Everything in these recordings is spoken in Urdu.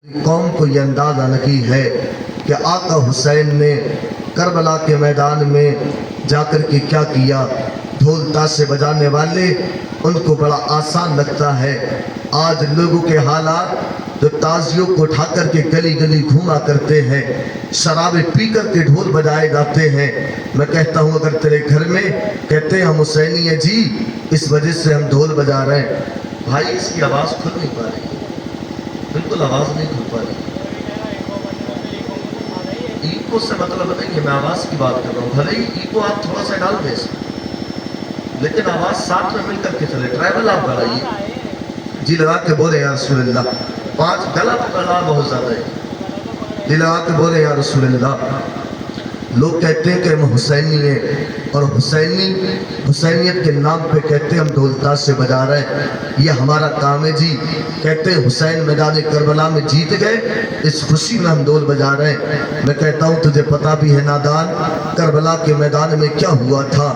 قوم کو یہ اندازہ نہیں ہے کہ آقا حسین نے کربلا کے میدان میں جا کر کے کیا کیا۔ ڈھول تاشے بجانے والے ان کو بڑا آسان لگتا ہے۔ آج لوگوں کے حالات جو تازیوں کو اٹھا کر کے گلی گلی گھوما کرتے ہیں، شرابیں پی کر کے ڈھول بجائے جاتے ہیں۔ میں کہتا ہوں اگر تیرے گھر میں کہتے ہیں ہم حسینی ہیں جی، اس وجہ سے ہم ڈھول بجا رہے ہیں، بھائی اس کی آواز کھل نہیں پا رہی، بالکل آواز نہیں کھل پا رہی۔ ایکو سے مطلب نہیں کہ میں آواز کی بات کر رہا ہوں، بھلے ہی ایکو آپ تھوڑا سا ڈال دیں، لیکن آواز ساتھ میں مل کر کے چلے۔ ٹریول آپ بڑھائیے جی، لگا کے بولے یا رسول اللہ۔ پانچ گلا پکڑنا بہت زیادہ ہے، جی لگا کے بولے یا رسول اللہ۔ لوگ کہتے ہیں کہ ہم حسینی ہیں، اور حسینیت کے نام پہ کہتے ہیں ہم ڈھول تاشے بجا رہے ہیں، یہ ہمارا کام ہے جی۔ کہتے ہیں حسین میدان کربلا میں جیت گئے، اس خوشی میں ہم ڈھول بجا رہے ہیں۔ میں کہتا ہوں تجھے پتا بھی ہے نادان، کربلا کے میدان میں کیا ہوا تھا۔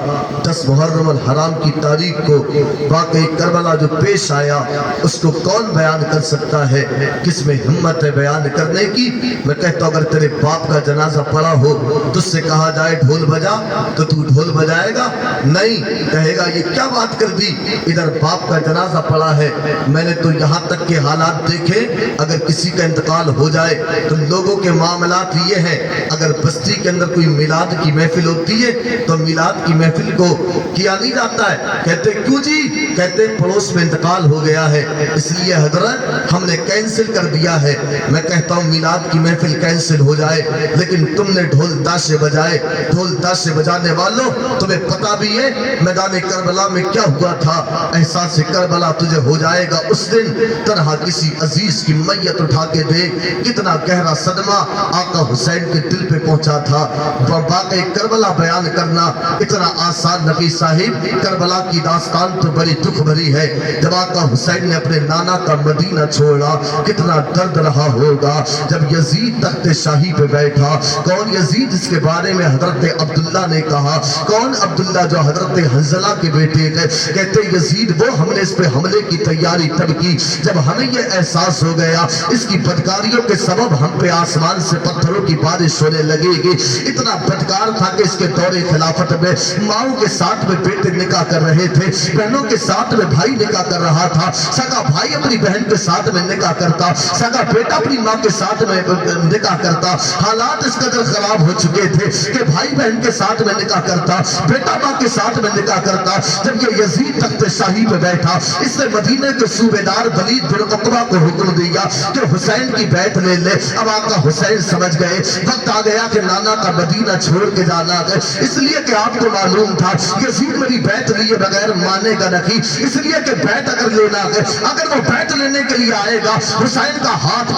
10 محرم الحرام کی تاریخ کو واقعی کربلا جو پیش آیا، اس کو کون بیان کر سکتا ہے، کس میں ہمت ہے بیان کرنے کی۔ میں کہتا ہوں اگر تیرے باپ کا جنازہ پڑا ہو تو اس سے کہا جائے ڈھول بجا تو تو ڈھول بجائے گا؟ نہیں، کہے گا یہ کیا بات کر دی، ادھر باپ کا جنازہ پڑا ہے۔ میں نے تو یہاں تک کے حالات دیکھے، اگر کسی کا انتقال ہو جائے تو لوگوں کے معاملات یہ ہیں، اگر بستی کے اندر کوئی میلاد کی محفل ہوتی ہے تو میلاد کی محفل کو کیا نہیں جاتا ہے، کہتے کیوں جی، کہتے پڑوس میں انتقال ہو گیا ہے اس لیے حضرت ہم نے کینسل کر دیا ہے۔ میں کہتا ہوں میلاد کی محفل کینسل ہو جائے، لیکن تم نے ڈھول تاشے بجائے۔ ڈھول تاشے بجانے والوں تمہیں پتا بھی ہے میدان کربلا میں کیا ہوا تھا۔ احساس کربلا تجھے ہو جائے گا اس دن، طرح کسی عزیز کی میت اٹھا کے دے۔ کتنا گہرا صدمہ آقا حسین کے دل پہ پہنچا تھا۔ واقعی کربلا بیان کرنا اتنا آسان نہیں صاحب، کربلا کی داستان تو بڑی دکھ بھری ہے۔ جب آقا حسین نے اپنے نانا کا مدینہ چھوڑا، کتنا درد رہا ہوگا۔ جب یزید تخت شاہی پہ بیٹھا، کون یزید جس کے بارے میں حضرت عبداللہ نے کہا، کون عبداللہ جو حضرت حنظلہ کے بیٹے تھے، کہتے یزید وہ ہم نے اس پہ حملے کی تیاری تب کی جب ہمیں یہ احساس ہو گیا اس کی بدکاریوں کے سبب ہم پہ آسمان سے پتھروں کی بارش ہونے لگے گی۔ اتنا بدکار تھا کہ اس کے دور خلافت میں ماؤں کے ساتھ میں بیٹے نکاح کر رہے تھے، بہنوں کے ساتھ میں بھائی نکاح کر رہا تھا، سگا بھائی اپنی بہن کے ساتھ میں نکاح کرتا، سگا بیٹا اپنی ماں کے ساتھ میں نکاح کرتا۔ حالات اس قدر خراب ہو چکے تھے کہ بھائی بہن کے ساتھ میں نکاح کرتا، بیٹا ماں کے ساتھ میں نکاح کرتا۔ جب یہ یزید تخت شاہی پہ بیٹھا، اس نے مدینے کے صوبیدار ولید بن عقبہ کو حکم دیا کہ حسین کی بیعت لے لے۔ اب آقا حسین سمجھ گئے وقت آ گیا کہ نانا کا مدینہ چھوڑ کے جانا ہے، اس لیے کہ آپ کو معلوم تھا یزید میری بیعت لیے بغیر مانے گا نہیں، اس لیے کہ بیعت اگر لینا ہے، اگر وہ بیعت لینے کے لیے آئے گا، حسین کا ہاتھ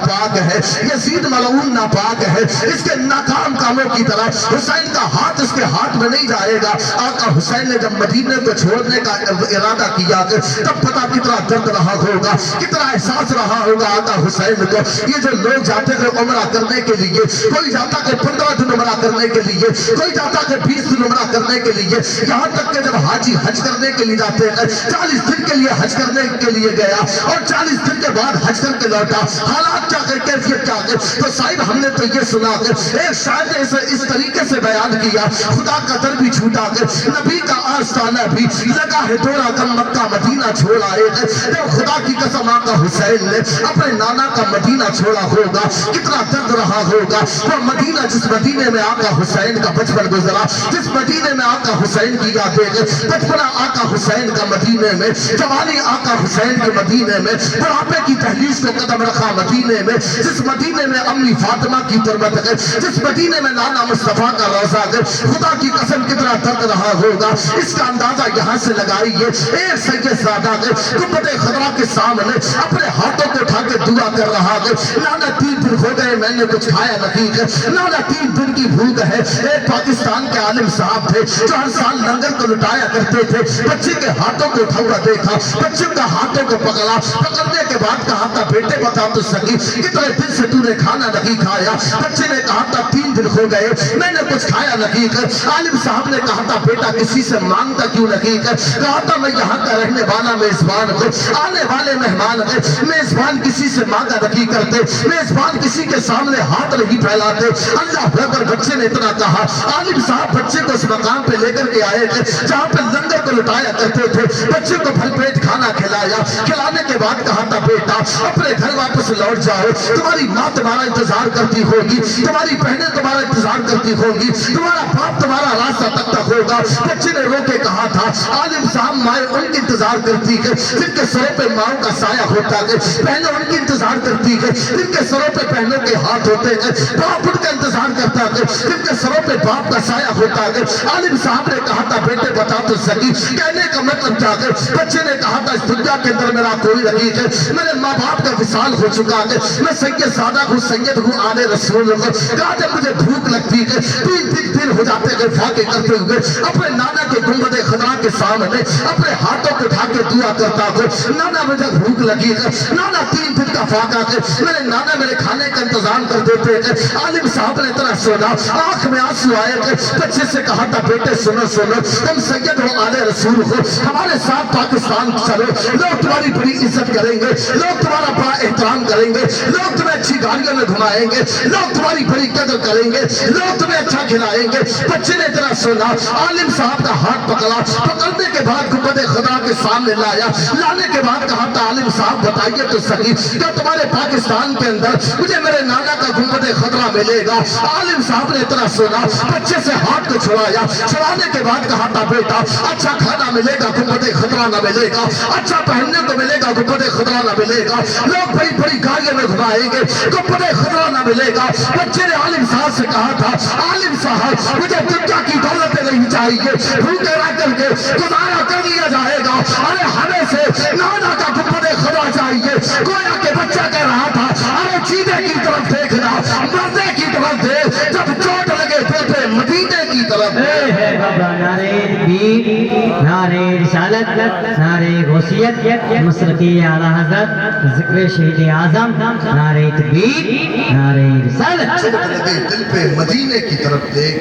پاک ہے، یزید ملعون ناپاک ہے، اس کے ناکام کاموں کی طرح حسین کا ہاتھ اس کے ہاتھ میں نہیں جائے گا۔ آقا حسین نے جب مدینے کو چھوڑنے کا ارادہ کیا تب پتا کتنا درد رہا ہوگا، کتنا احساس رہا ہوگا آقا حسین کو۔ یہ جو لوگ جاتے تھے عمرہ کرنے کے لیے، کوئی جاتا کہ 15 دن عمرہ کرنے کے لیے، کوئی جاتا کہ 20 دن عمرہ کرنے کے لیے، یہاں تک کہ جب حاجی حج کرنے کے لیے جاتے ہیں 40 دن کے لیے حج کرنے کے لیے گیا اور 40 دن کے بعد حج کر کے لوٹا، حالات کیا کہ کیفیت کیا کہ تو صاحب ہم نے تو یہ سنا کہ ایک شاید اس طریقے سے بیان کیا، خدا کا در بھی چھوٹا کہ نبی کا آستانہ بھی لگا ہے دورہ کم مکہ مدینہ چھوڑ آئے ہیں۔ جب خدا کی قسم آقا حسین نے اپنے نانا کا مدینہ چھوڑا ہوگا، کتنا درد رہا ہوگا۔ وہ مدینہ جس مدینے میں آقا حسین کا بچپن گزرا، جس مدینے میں آقا حسین کی یادیں، بچپنا آقا حسین کا مدینے میں، جوانی آقا حسین کے مدینے میں، بڑھاپے کی دہلیز کو قدم رکھا مدینے میں، جس مدینے میں امی فاطمہ کی تربت ہے، جس مدینے میں نانا مصطفیٰ کا روضہ ہے، خدا کی قسم کتنا درد رہا ہوگا۔ اس کا اندازہ یہاں سے لگائیے، ایک سید زادہ ہے گنبد خضرا کے سامنے اپنے ہاتھوں کو اٹھا کے دعا کر رہا ہے، نانا 3 دن ہو گئے میں نے کچھ کھایا نہیں ہے، نانا 3 دن کی بھوک ہے۔ ایک پاکستان کے عالم صاحب تھے جو ہر سال لنگر کو لٹایا کرتے تھے، بچے کے ہاتھوں کو اٹھا ہوا دیکھا، بچے کا ہاتھوں کو پکڑنے کے بعد کہا تھا بیٹے بتا تو سکی کتنے دن سے تو نے کھانا نہیں کھایا؟ بچے نے کہا تھا 3 دن ہو گئے میں نے کچھ کھایا نہیں ہے۔ عالم صاحب نے کہا تھا بیٹا کسی سے مانگتا کیوں نہیں؟ کہا تھا میں یہاں کا رہنے والا میزبان ہوں، آنے والے مہمان ہیں، میزبان کسی سے مانگا نہیں کرتے، میزبان کسی کے سامنے ہاتھ نہیں پھیلاتے۔ اللہ اکبر، بچے نے اتنا کہا، عالم صاحب بچے کو اس مقام پہ لے کر کے آئے تھے جہاں پہ لنگر کو لٹایا کرتے تھے، بچے کو بھر پیٹ کھانا کھلایا، کھلانے کے بعد کہا تھا بیٹا اپنے گھر واپس لوٹ جاؤ، تمہاری ماں تمہارا انتظار کرتی ہوگی، تمہاری بہنیں تمہارا انتظار کرتی ہوگی، تمہارا باپ تمہارا راستہ تکتا ہوگا۔ بچے نے رو کے کہا تھا عالم صاحب مائیں ان کی انتظار کرتی ہے جن کے سروں پہ ماؤں کا سایہ ہوتا ہے، بہنیں ان کی انتظار کرتی ہے جن کے سروں پہ بہنوں کے ہاتھ ہوتے ہیں، باپ ان کا انتظار کرتا ہے جن کے سروں پہ باپ کا سایہ ہوتا ہے۔ عالم صاحب نے کہا تھا بیٹے بتا تو سکی، کہنے کا مطلب کیا ہے؟ بچے نے کہا تھا اس دنیا کے اندر میرا کوئی نہیں ہے، میرے ماں باپ کا وصال ہو چکا ہے، میں سید سادہ ہوں، سید ہوں، آل رسول ہوں۔ کہا جب مجھے بھوک لگتی ہے 3 دن ہو جاتے ہیں فاقے کرتے ہوئے اپنے نانا کے گنبد خضرا کے سامنے اپنے ہاتھوں کو اٹھا کے دعا کرتا ہوں، نانا مجھے بھوک لگی ہے، نانا 3 دن کا فاقہ ہے، میرے نانا میرے کھانے کا انتظام کر دیتے ہیں۔ عالم صاحب نے اتنا سونا، آنکھ میں آنسو آئے تھے، بچے سے کہا تھا بیٹے سنو سنو، تم سید ہو، آل رسول ہو، ہمارے ساتھ پاکستان چلو، لوگ تمہاری بڑی عزت کریں گے، لوگ تمہارا بڑا احترام کریں گے، لوگ تمہیں اچھی گاڑیوں میں گھمائیں گے، لوگ تمہاری بڑی قدر کریں گے، لوگ تمہیں اچھا کھلائیں گے۔ بچے نے اتنا سنا، عالم صاحب کا ہاتھ پکڑا، پکڑنے کے بعد گنبد خضرا کے سامنے لایا، لانے کے بعد کہا تھا عالم صاحب بتائیے تو صحیح کیا تمہارے پاکستان کے اندر مجھے میرے نانا کا گنبد خضرا ملے گا؟ عالم صاحب نے اتنا سنا، بچے سے ہاتھ کو چھڑایا، چھڑانے کے بعد کہا تھا بیٹا اچھا کھانا ملے گا گنبد خضرا نہ ملے گا، اچھا پہننے کو ملے گا گنبد خضرا نہ ملے گا، لوگ بڑی بڑی گاڑیوں میں گھمائیں گے، گنبد خضرا نہ ملے گا۔ بچے نے عالم صاحب سے کہا تھا عالم صاحب مجھے دنیا کی دولتیں نہیں چاہیے، بھوکے رہ کر کے گزارا کر لیا جائے گا، ارے ہمیں سے نانا کا گنبد خضرا چاہیے۔ گویا کہ بچہ کہہ رہا تھا ارے چیزے کی طرف دیکھنا، مردے کی طرف دیکھ، جب چوٹ لگے دل پہ مدینے کی طرف نعرہ تکبیر، نعرہ رسالت، نعرہ غوثیت، مسلکی اعلیٰ حضرت ذکر شہید اعظم، نعرہ تکبیر، نعرہ رسالت۔ چوٹ لگے دل پہ مدینے کی طرف دیکھ۔